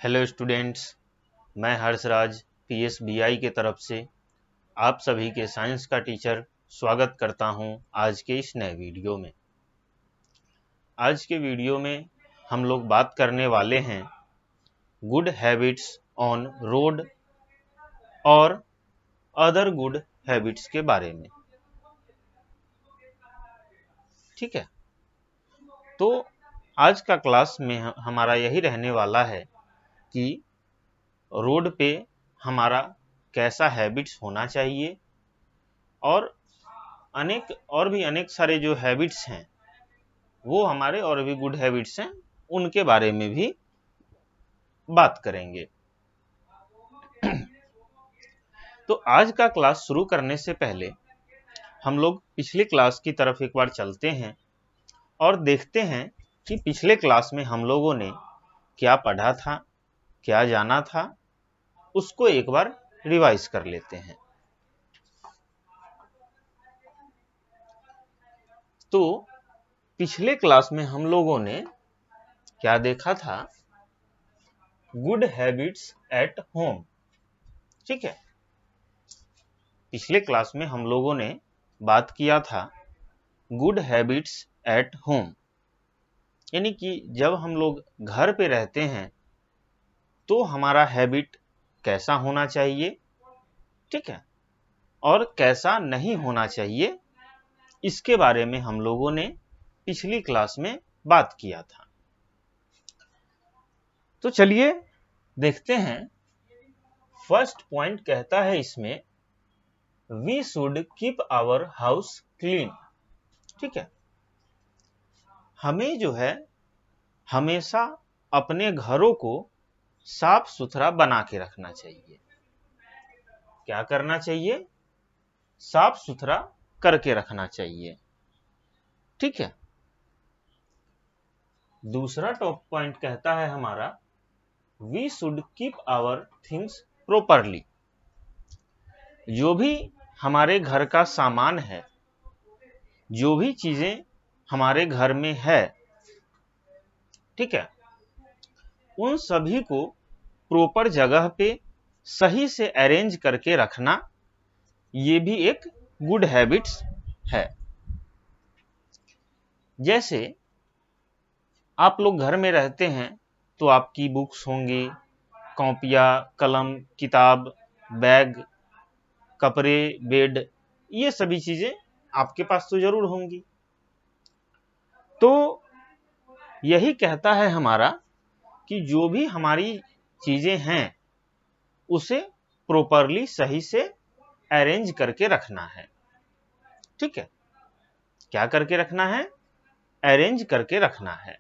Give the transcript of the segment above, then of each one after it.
Hello students, मैं हर्षराज पीएसबीआई के तरफ से आप सभी के साइंस का टीचर स्वागत करता हूं आज के इस नए वीडियो में। आज के वीडियो में हम लोग बात करने वाले हैं गुड हैबिट्स ऑन रोड और अदर गुड हैबिट्स के बारे में। ठीक है, तो आज का क्लास में हमारा यही रहने वाला है कि रोड पे हमारा कैसा हैबिट्स होना चाहिए और भी अनेक सारे जो हैबिट्स हैं वो हमारे और भी गुड हैबिट्स हैं, उनके बारे में भी बात करेंगे। तो आज का क्लास शुरू करने से पहले हम लोग पिछली क्लास की तरफ एक बार चलते हैं और देखते हैं कि पिछले क्लास में हम लोगों ने क्या पढ़ा था, क्या जाना था, उसको एक बार रिवाइज कर लेते हैं। तो पिछले क्लास में हम लोगों ने क्या देखा था? Good habits at home. ठीक है, पिछले क्लास में हम लोगों ने बात किया था गुड हैबिट्स एट होम, यानी कि जब हम लोग घर पे रहते हैं तो हमारा हैबिट कैसा होना चाहिए, ठीक है, और कैसा नहीं होना चाहिए, इसके बारे में हम लोगों ने पिछली क्लास में बात किया था। तो चलिए देखते हैं। फर्स्ट पॉइंट कहता है इसमें we should keep our house clean. ठीक है, हमें जो है हमेशा अपने घरों को साफ सुथरा बना के रखना चाहिए। क्या करना चाहिए? साफ सुथरा करके रखना चाहिए। ठीक है, दूसरा टॉप पॉइंट कहता है हमारा we should keep our things properly. जो भी हमारे घर का सामान है, जो भी चीजें हमारे घर में है, ठीक है, उन सभी को प्रॉपर जगह पे सही से अरेंज करके रखना, ये भी एक गुड हैबिट्स है। जैसे आप लोग घर में रहते हैं तो आपकी बुक्स होंगी, कॉपियाँ, कलम, किताब, बैग, कपड़े, बेड, ये सभी चीजें आपके पास तो जरूर होंगी। तो यही कहता है हमारा कि जो भी हमारी चीजें हैं उसे प्रॉपरली सही से अरेंज करके रखना है। ठीक है, क्या करके रखना है? अरेंज करके रखना है।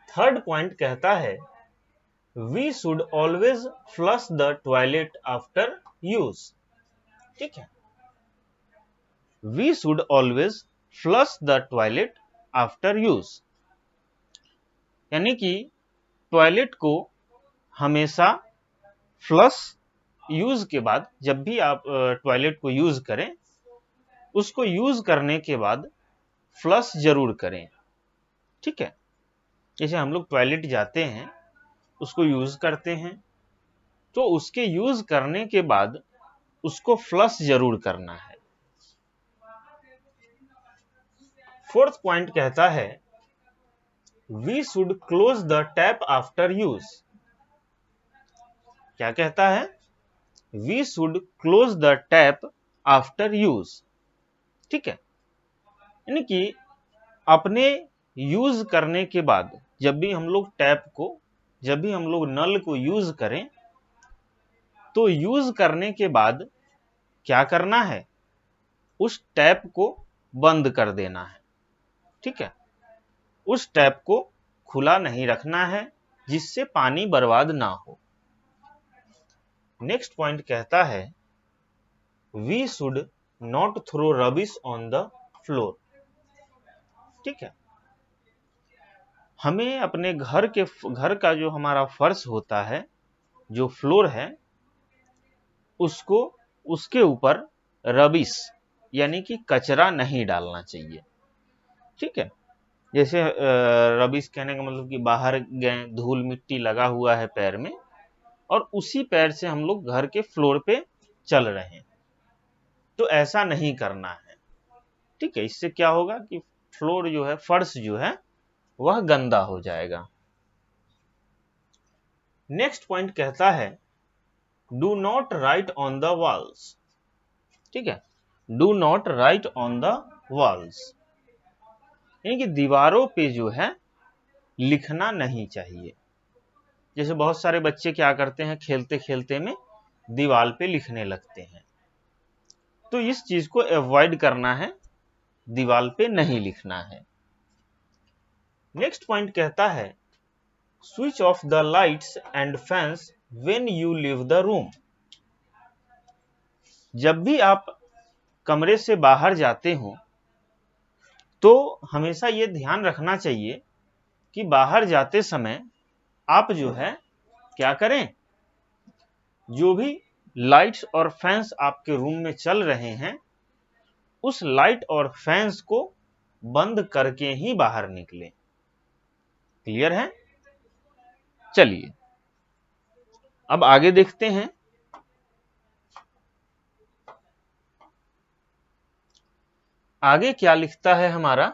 थर्ड पॉइंट कहता है we should always flush the toilet after use. ठीक है, we should always flush the toilet after use, यानी कि टॉयलेट को हमेशा फ्लश यूज के बाद, जब भी आप टॉयलेट को यूज करें, उसको यूज करने के बाद फ्लश जरूर करें। ठीक है, जैसे हम लोग टॉयलेट जाते हैं, उसको यूज करते हैं, तो उसके यूज करने के बाद उसको फ्लश जरूर करना है। फोर्थ पॉइंट कहता है we should close the tap after use. क्या कहता है? We should close the tap after use. ठीक है, यानी कि अपने यूज करने के बाद जब भी हम लोग जब भी हम लोग नल को यूज करें, तो यूज करने के बाद क्या करना है? उस टैप को बंद कर देना है। ठीक है, उस टैप को खुला नहीं रखना है जिससे पानी बर्बाद ना हो। नेक्स्ट पॉइंट कहता है we should not throw rubbish on the floor. ठीक है, हमें अपने घर का जो हमारा फर्श होता है, जो फ्लोर है, उसको उसके ऊपर रबिश यानी कि कचरा नहीं डालना चाहिए। ठीक है, जैसे रबिश कहने का मतलब कि बाहर गए, धूल मिट्टी लगा हुआ है पैर में और उसी पैर से हम लोग घर के फ्लोर पे चल रहे हैं, तो ऐसा नहीं करना है। ठीक है, इससे क्या होगा कि फ्लोर जो है, फर्श जो है वह गंदा हो जाएगा। नेक्स्ट पॉइंट कहता है do not right on the walls. ठीक है, do not right on the walls, यानी कि दीवारों पे जो है लिखना नहीं चाहिए। जैसे बहुत सारे बच्चे क्या करते हैं, खेलते खेलते में दीवार पे लिखने लगते हैं, तो इस चीज को अवॉइड करना है, दीवार पे नहीं लिखना है। नेक्स्ट पॉइंट कहता है switch off the lights and fans when you leave the room. जब भी आप कमरे से बाहर जाते हो तो हमेशा ये ध्यान रखना चाहिए कि बाहर जाते समय आप जो है क्या करें, जो भी लाइट्स और फैंस आपके रूम में चल रहे हैं उस लाइट और फैंस को बंद करके ही बाहर निकलें। क्लियर है? चलिए अब आगे देखते हैं। आगे क्या लिखता है हमारा,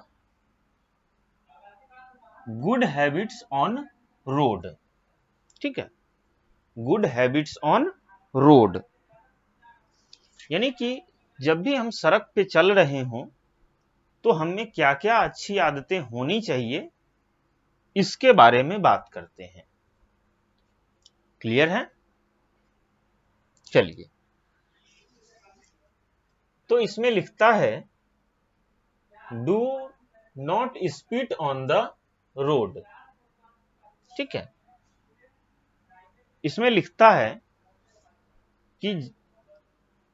गुड हैबिट्स ऑन रोड। ठीक है, गुड हैबिट्स ऑन रोड, यानी कि जब भी हम सड़क पे चल रहे हों तो हमें क्या क्या अच्छी आदतें होनी चाहिए इसके बारे में बात करते हैं। क्लियर है? चलिए, तो इसमें लिखता है do not speed on the road. ठीक है, इसमें लिखता है कि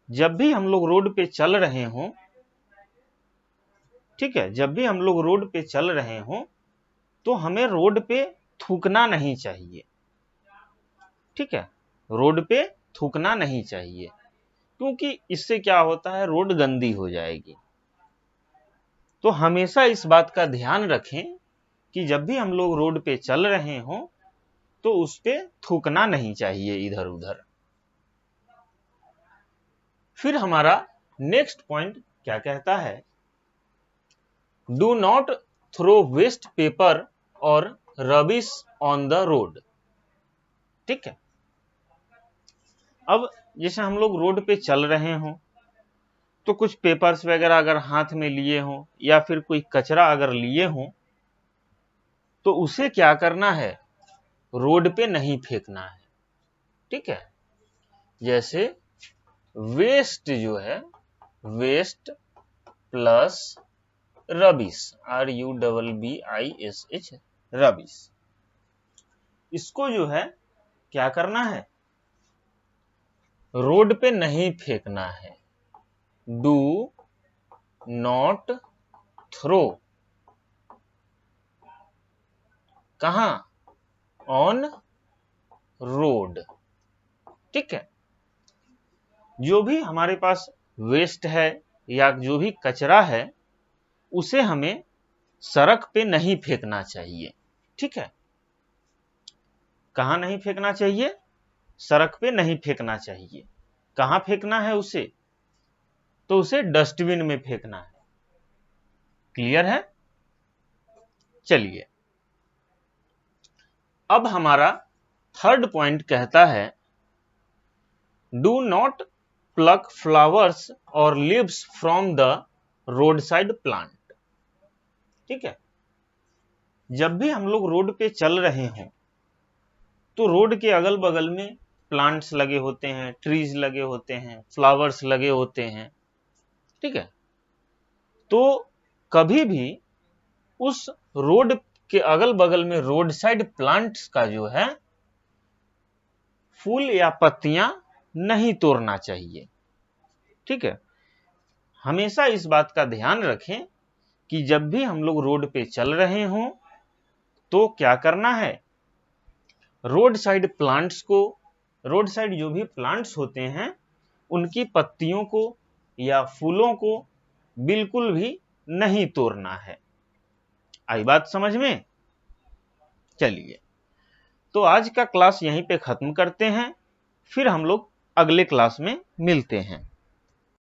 जब भी हम लोग रोड पे चल रहे हों, ठीक है, जब भी हम लोग रोड पे चल रहे हों तो हमें रोड पे थूकना नहीं चाहिए। ठीक है, रोड पे थूकना नहीं चाहिए, क्योंकि इससे क्या होता है, रोड गंदी हो जाएगी। तो हमेशा इस बात का ध्यान रखें कि जब भी हम लोग रोड पे चल रहे हों तो उस पे थूकना नहीं चाहिए इधर उधर। फिर हमारा नेक्स्ट पॉइंट क्या कहता है, do not throw waste paper और रबिश ऑन द रोड। ठीक है, अब जैसे हम लोग रोड पे चल रहे हों तो कुछ पेपर्स वगैरह अगर हाथ में लिए हों या फिर कोई कचरा अगर लिए हों तो उसे क्या करना है, रोड पे नहीं फेंकना है। ठीक है, जैसे वेस्ट जो है, waste plus rubbish, RUBBISH, rubbish, इसको जो है क्या करना है, रोड पे नहीं फेंकना है। डू नॉट थ्रो, कहां, ऑन रोड। ठीक है, जो भी हमारे पास वेस्ट है या जो भी कचरा है उसे हमें सड़क पे नहीं फेंकना चाहिए। ठीक है, कहां नहीं फेंकना चाहिए, सड़क पे नहीं फेंकना चाहिए। कहां फेंकना है उसे, तो उसे डस्टबिन में फेंकना है। क्लियर है? चलिए, अब हमारा थर्ड पॉइंट कहता है डू नॉट प्लक फ्लावर्स और leaves from the road side plant. ठीक है, जब भी हम लोग रोड पे चल रहे हों तो रोड के अगल बगल में प्लांट्स लगे होते हैं, ट्रीज लगे होते हैं, फ्लावर्स लगे होते हैं। ठीक है, तो कभी भी उस रोड के अगल बगल में रोड साइड प्लांट्स का जो है फूल या पत्तियां नहीं तोड़ना चाहिए। ठीक है, हमेशा इस बात का ध्यान रखें कि जब भी हम लोग रोड पे चल रहे हों तो क्या करना है, रोड साइड प्लांट्स को, रोड साइड जो भी प्लांट्स होते हैं उनकी पत्तियों को या फूलों को बिल्कुल भी नहीं तोड़ना है। आई बात समझ में? चलिए, तो आज का क्लास यहीं पे खत्म करते हैं, फिर हम लोग अगले क्लास में मिलते हैं।